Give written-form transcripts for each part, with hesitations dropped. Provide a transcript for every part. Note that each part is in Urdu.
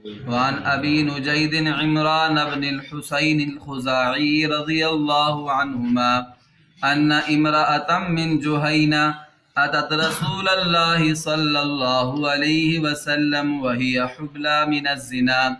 وعن أبي نجيد عمران بن الحسين الخزاعي رضي الله عنهما أن امرأة من جهينة أتت رسول الله صلى الله عليه وسلم وهي حبلى من الزنا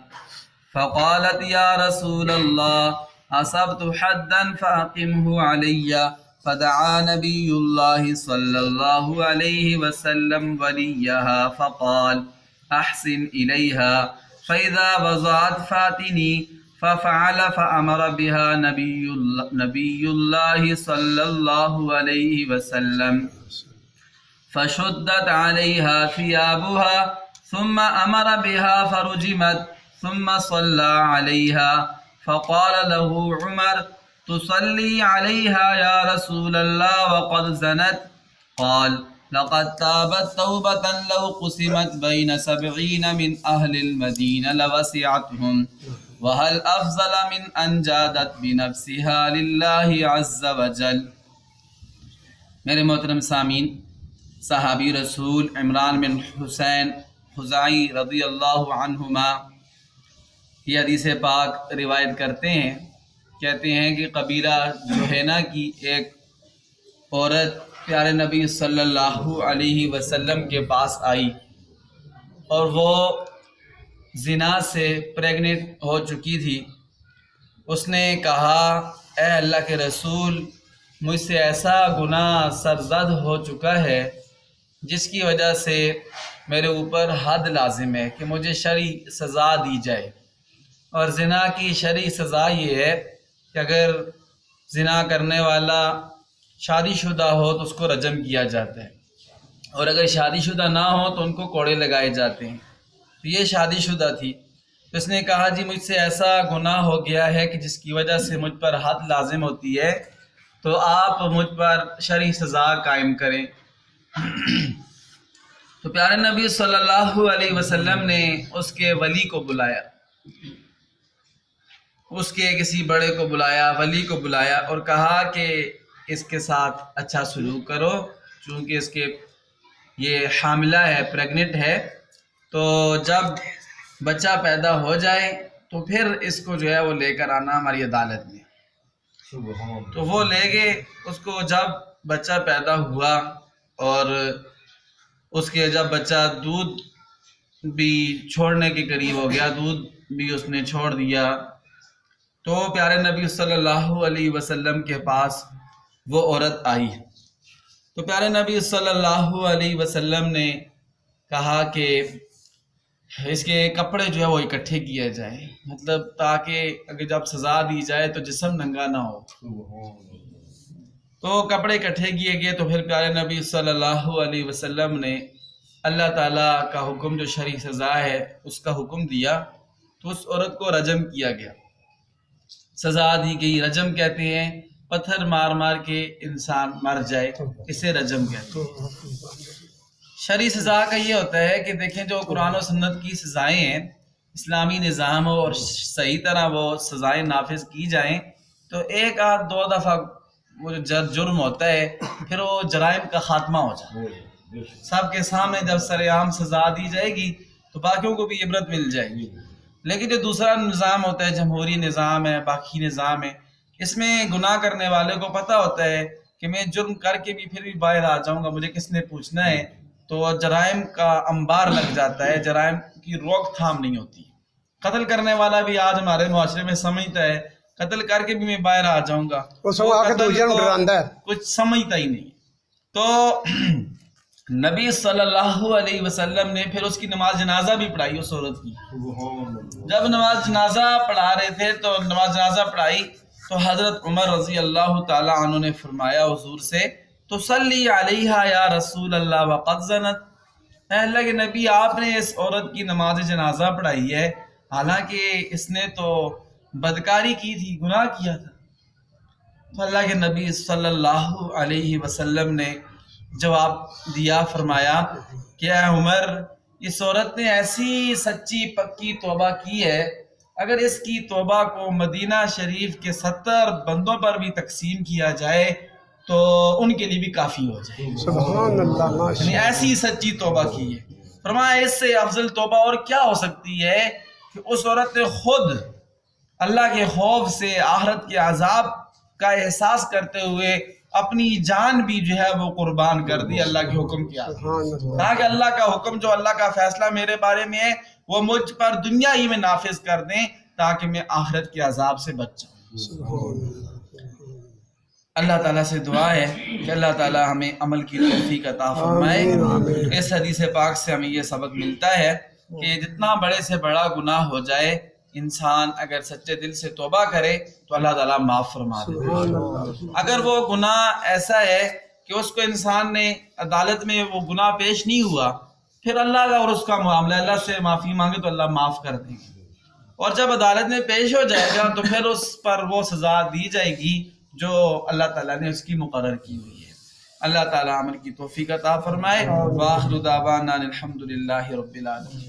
فقالت يا رسول الله أصبت حدا فأقمه علي فدعا نبي الله صلى الله عليه وسلم وليها فقال أحسن إليها فإذا وضعت فاتني ففعل فأمر بها نبي الله صلى الله عليه وسلم فشدت عليها ثيابها ثم أمر بها فرجمت ثم صلى عليها فقال له عمر تصلي عليها يا رسول الله وقد زنت قال لقد تابت توبة لو قسمت بين 70 من أهل المدينة لوسعتهم وهل أفضل من أن جادت بنفسها لله عز وجل۔ میرے محترم سامعین، صحابی رسول عمران بن حسین خزاعی رضی اللہ عنہما یہ حدیث پاک روایت کرتے ہیں، کہتے ہیں کہ قبیلہ جوہینہ کی ایک عورت پیارے نبی صلی اللہ علیہ وسلم کے پاس آئی اور وہ زنا سے پریگننٹ ہو چکی تھی۔ اس نے کہا اے اللہ کے رسول، مجھ سے ایسا گناہ سرزد ہو چکا ہے جس کی وجہ سے میرے اوپر حد لازم ہے کہ مجھے شرعی سزا دی جائے، اور زنا کی شرعی سزا یہ ہے کہ اگر زنا کرنے والا شادی شدہ ہو تو اس کو رجم کیا جاتا ہے، اور اگر شادی شدہ نہ ہو تو ان کو کوڑے لگائے جاتے ہیں۔ تو یہ شادی شدہ تھی، تو اس نے کہا جی مجھ سے ایسا گناہ ہو گیا ہے کہ جس کی وجہ سے مجھ پر حد لازم ہوتی ہے، تو آپ مجھ پر شرعی سزا قائم کریں۔ تو پیارے نبی صلی اللہ علیہ وسلم نے اس کے ولی کو بلایا، اس کے کسی بڑے کو بلایا، ولی کو بلایا، اور کہا کہ اس کے ساتھ اچھا سلوک کرو، چونکہ اس کے یہ حاملہ ہے، پریگننٹ ہے، تو جب بچہ پیدا ہو جائے تو پھر اس کو جو ہے وہ لے کر آنا ہماری عدالت میں۔ تو وہ لے گئے اس کو۔ جب بچہ پیدا ہوا اور اس کے جب بچہ دودھ بھی چھوڑنے کے قریب ہو گیا، دودھ بھی اس نے چھوڑ دیا، تو پیارے نبی صلی اللہ علیہ وسلم کے پاس وہ عورت آئی۔ تو پیارے نبی صلی اللہ علیہ وسلم نے کہا کہ اس کے کپڑے جو ہے وہ اکٹھے کیا جائے، مطلب تاکہ اگر جب سزا دی جائے تو جسم ننگا نہ ہو۔ تو کپڑے اکٹھے کیے گئے، تو پھر پیارے نبی صلی اللہ علیہ وسلم نے اللہ تعالیٰ کا حکم جو شرعی سزا ہے اس کا حکم دیا، تو اس عورت کو رجم کیا گیا، سزا دی گئی۔ رجم کہتے ہیں پتھر مار مار کے انسان مر جائے، اسے رجم کہتے ہیں۔ شرعی سزا کا یہ ہوتا ہے کہ دیکھیں جو قرآن و سنت کی سزائیں ہیں، اسلامی نظام ہو اور صحیح طرح وہ سزائیں نافذ کی جائیں، تو ایک آدھ دو دفعہ وہ جو جرم ہوتا ہے پھر وہ جرائم کا خاتمہ ہو جائے، سب کے سامنے جب سر عام سزا دی جائے گی تو باقیوں کو بھی عبرت مل جائے گی۔ لیکن جو دوسرا نظام ہوتا ہے، جمہوری نظام ہے، باقی نظام ہے، اس میں گناہ کرنے والے کو پتہ ہوتا ہے کہ میں جرم کر کے بھی پھر بھی باہر آ جاؤں گا، مجھے کس نے پوچھنا ہے، تو جرائم کا انبار لگ جاتا ہے، جرائم کی روک تھام نہیں ہوتی۔ قتل کرنے والا بھی آج ہمارے معاشرے میں سمجھتا ہے قتل کر کے بھی میں باہر آ جاؤں گا، کچھ سمجھتا ہی نہیں۔ تو نبی صلی اللہ علیہ وسلم نے پھر اس کی نماز جنازہ بھی پڑھائی اس عورت کی۔ جب نماز جنازہ پڑھا رہے تھے تو نماز جنازہ پڑھائی تو حضرت عمر رضی اللہ تعالی عنہ نے فرمایا حضور سے تصلی علیہا یا رسول اللہ وقد زنت، اے اللہ کے نبی آپ نے اس عورت کی نماز جنازہ پڑھائی ہے حالانکہ اس نے تو بدکاری کی تھی، گناہ کیا تھا۔ تو اللہ کے نبی صلی اللہ علیہ وسلم نے جواب دیا، فرمایا کہ اے عمر، اس عورت نے ایسی سچی پکی توبہ کی ہے، اگر اس کی توبہ کو مدینہ شریف کے 70 بندوں پر بھی تقسیم کیا جائے تو ان کے لیے بھی کافی ہو جائے۔ سبحان اللہ، یعنی ایسی سچی توبہ کی ہے۔ فرمایا اس سے افضل توبہ اور کیا ہو سکتی ہے کہ اس عورت نے خود اللہ کے خوف سے، آخرت کے عذاب کا احساس کرتے ہوئے اپنی جان بھی جو ہے وہ قربان کر دی اللہ کے حکم کے آگے، تاکہ اللہ کا حکم جو اللہ کا فیصلہ میرے بارے میں ہے وہ مجھ پر دنیا ہی میں نافذ کر دیں تاکہ میں آخرت کے عذاب سے بچ جاؤں۔ اللہ تعالیٰ سے دعا ہے کہ اللہ تعالیٰ ہمیں عمل کی توفیق عطا فرمائے۔ اس حدیث پاک سے ہمیں یہ سبق ملتا ہے کہ جتنا بڑے سے بڑا گناہ ہو جائے، انسان اگر سچے دل سے توبہ کرے تو اللہ تعالیٰ معاف فرما دے۔ اگر وہ گناہ ایسا ہے کہ اس کو انسان نے عدالت میں وہ گناہ پیش نہیں ہوا، پھر اللہ کا اور اس کا معاملہ، اللہ سے معافی مانگے تو اللہ معاف کر دیں گے، اور جب عدالت میں پیش ہو جائے گا تو پھر اس پر وہ سزا دی جائے گی جو اللہ تعالیٰ نے اس کی مقرر کی ہوئی ہے۔ اللہ تعالیٰ عمل کی توفیق عطا فرمائے۔ وآخر دعوانا الحمدللہ رب العالمین۔